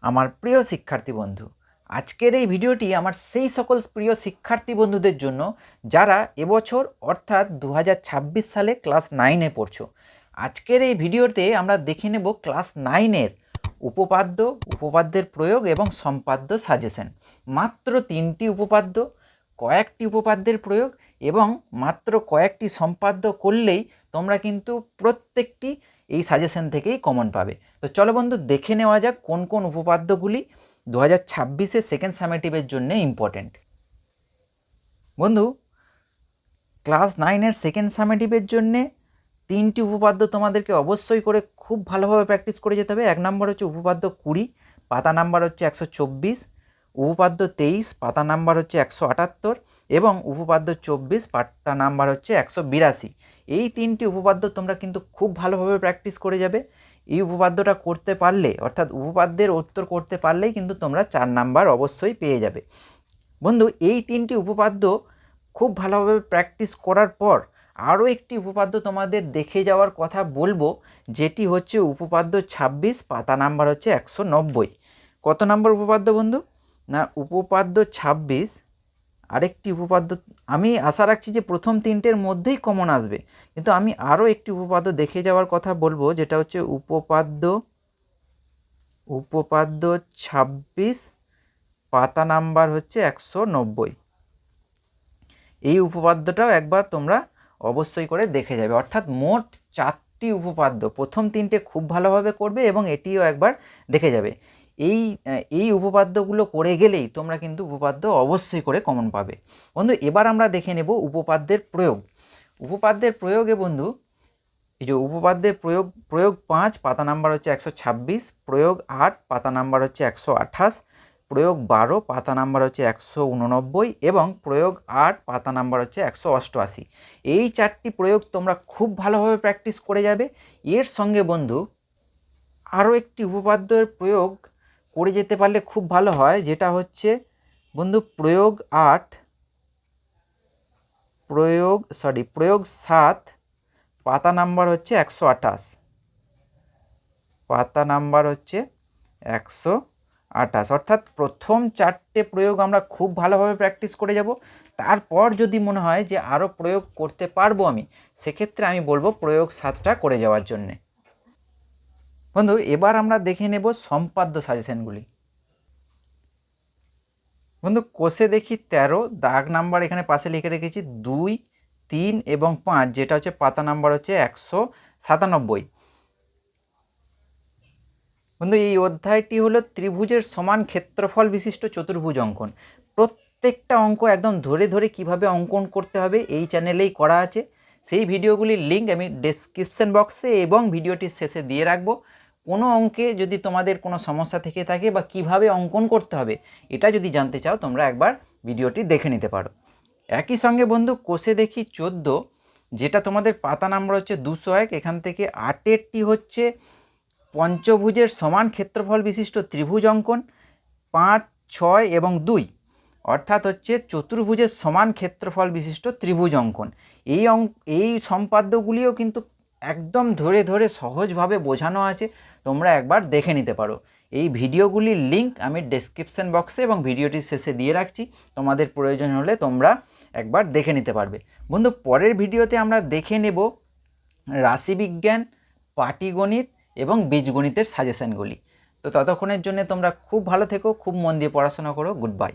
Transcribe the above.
আমার প্রিয় শিক্ষার্থী বন্ধু, আজকের এই ভিডিওটি আমার সেই সকল প্রিয় শিক্ষার্থী বন্ধুদের জন্য যারা এবছর অর্থাৎ 2026 সালে ক্লাস 9-এ পড়ছো। আজকের এই ভিডিওতে আমরা দেখে নেব ক্লাস 9-এর উপপাদ্য, উপপাদ্যের প্রয়োগ এবং সম্পাদ্য সাজেশন। মাত্র 3টি উপপাদ্য, কয়েকটি উপপাদ্যের প্রয়োগ এবং মাত্র কয়েকটি সম্পাদ্য করলেই তোমরা কিন্তু প্রত্যেকটি এই সাজেশন থেকেই কমন পাবে। তো চলো বন্ধু, দেখে নেওয়া যাক কোন কোন উপপাদ্যগুলি 2026-এ সেকেন্ড সামেটিভের জন্য ইম্পর্টেন্ট। বন্ধু, ক্লাস 9-এর সেকেন্ড সামেটিভের জন্যে 3টি উপপাদ্য তোমাদেরকে অবশ্যই করে খুব ভালোভাবে প্র্যাকটিস করে যেতে হবে। 1 নম্বর হচ্ছে উপপাদ্য 20, পাতা নাম্বার হচ্ছে 124, উপপাদ্য 23, পাতা নাম্বার হচ্ছে 178 এবং উপপাদ্য 24, পাতা নাম্বার হচ্ছে 182। এই 3টি উপপাদ্য তোমরা কিন্তু খুব ভালোভাবে প্র্যাকটিস করে যাবে। এই উপপাদ্যটা করতে পারলে, অর্থাৎ উপপাদ্যের উত্তর করতে পারলেই কিন্তু তোমরা 4 নাম্বার অবশ্যই পেয়ে যাবে। বন্ধু, এই 3টি উপপাদ্য খুব ভালোভাবে প্র্যাকটিস করার পর আরও একটি উপপাদ্য তোমাদের দেখে যাওয়ার কথা বলবো, যেটি হচ্ছে উপপাদ্য 26, পাতা নাম্বার হচ্ছে 190। কত নম্বর উপপাদ্য বন্ধু? না, উপপাদ্য 26 আরেকটি উপপাদ্য। আমি আশা রাখছি যে প্রথম 3টের মধ্যেই কমন আসবে, কিন্তু আমি আরও একটি উপপাদ্য দেখে যাওয়ার কথা বলবো, যেটা হচ্ছে উপপাদ্য 26, পাতা নাম্বার হচ্ছে 190। এই উপপাদ্যটাও একবার তোমরা অবশ্যই করে দেখে যাবে। অর্থাৎ মোট 4টি উপপাদ্য, প্রথম 3টে খুব ভালোভাবে করবে এবং এটিও একবার দেখে যাবে। এই উপপাদ্যগুলো করে গেলেই তোমরা কিন্তু উপপাদ্য অবশ্যই করে কমন পাবে। বন্ধু, এবার আমরা দেখে নেব উপপাদ্যের প্রয়োগ। উপপাদ্যের প্রয়োগে বন্ধু, এই যে উপপাদ্যের প্রয়োগ 5, পাতা নাম্বার হচ্ছে 126, প্রয়োগ 8, পাতা নাম্বার হচ্ছে 128, প্রয়োগ 12, পাতা নাম্বার হচ্ছে 189 এবং প্রয়োগ 8, পাতা নাম্বার হচ্ছে 188। এই 4টি প্রয়োগ তোমরা খুব ভালোভাবে প্র্যাকটিস করে যাবে। এর সঙ্গে বন্ধু আরও একটি উপপাদ্যের প্রয়োগ করে যেতে পারলে খুব ভালো হয়, যেটা হচ্ছে বন্ধু প্রয়োগ 7, পাতা নাম্বার হচ্ছে 128, পাতা নাম্বার হচ্ছে 128। অর্থাৎ প্রথম 4টে প্রয়োগ আমরা খুব ভালোভাবে প্র্যাকটিস করে যাব। তারপর যদি মনে হয় যে আরও প্রয়োগ করতে পারবো আমি, সেক্ষেত্রে আমি বলবো প্রয়োগ 7টা করে যাওয়ার জন্যে। বন্ধু, এবার আমরা দেখে নেব সম্পাদ্য সাজেশনগুলি। বন্ধু, কোষে দেখি 13, দাগ নাম্বার এখানে পাশে লিখে রেখেছি 2, 3 এবং 5, যেটা হচ্ছে পাতা নাম্বার হচ্ছে 197। বন্ধু, এই অধ্যায়টি হলো ত্রিভুজের সমান ক্ষেত্রফল বিশিষ্ট চতুর্ভুজ অঙ্কন। প্রত্যেকটা অঙ্ক একদম ধরে ধরে কিভাবে অঙ্কন করতে হবে এই চ্যানেলেই করা আছে। সেই ভিডিওগুলির লিঙ্ক আমি ডেসক্রিপশন বক্সে এবং ভিডিওটির শেষে দিয়ে রাখবো। কোনো অঙ্কে যদি তোমাদের কোনো সমস্যা থেকে থাকে বা কিভাবে অঙ্কন করতে হবে এটা যদি জানতে চাও, তোমরা একবার ভিডিওটি দেখে নিতে পারো। একই সঙ্গে বন্ধু, কোষে দেখি 14, যেটা তোমাদের পাতা নাম্বার হচ্ছে 201, এখান থেকে 8এরটি হচ্ছে পঞ্চভুজের সমান ক্ষেত্রফল বিশিষ্ট ত্রিভুজ অঙ্কন 5, 6 এবং 2, অর্থাৎ হচ্ছে চতুর্ভুজের সমান ক্ষেত্রফল বিশিষ্ট ত্রিভুজ অঙ্কন। এই সম্পাদ্যগুলিও কিন্তু একদম ধরে ধরে সহজভাবে বোঝানো আছে, তোমরা একবার দেখে নিতে পারো। এই ভিডিওগুলির লিঙ্ক আমি ডেসক্রিপশন বক্সে এবং ভিডিওটির শেষে দিয়ে রাখছি, তোমাদের প্রয়োজন হলে তোমরা একবার দেখে নিতে পারবে। বন্ধু, পরের ভিডিওতে আমরা দেখে নেব রাশিবিজ্ঞান, পাটিগণিত এবং বীজগণিতের সাজেশনগুলি। তো ততক্ষণের জন্য তোমরা খুব ভালো থেকো, খুব মন দিয়ে পড়াশোনা করো। Good bye.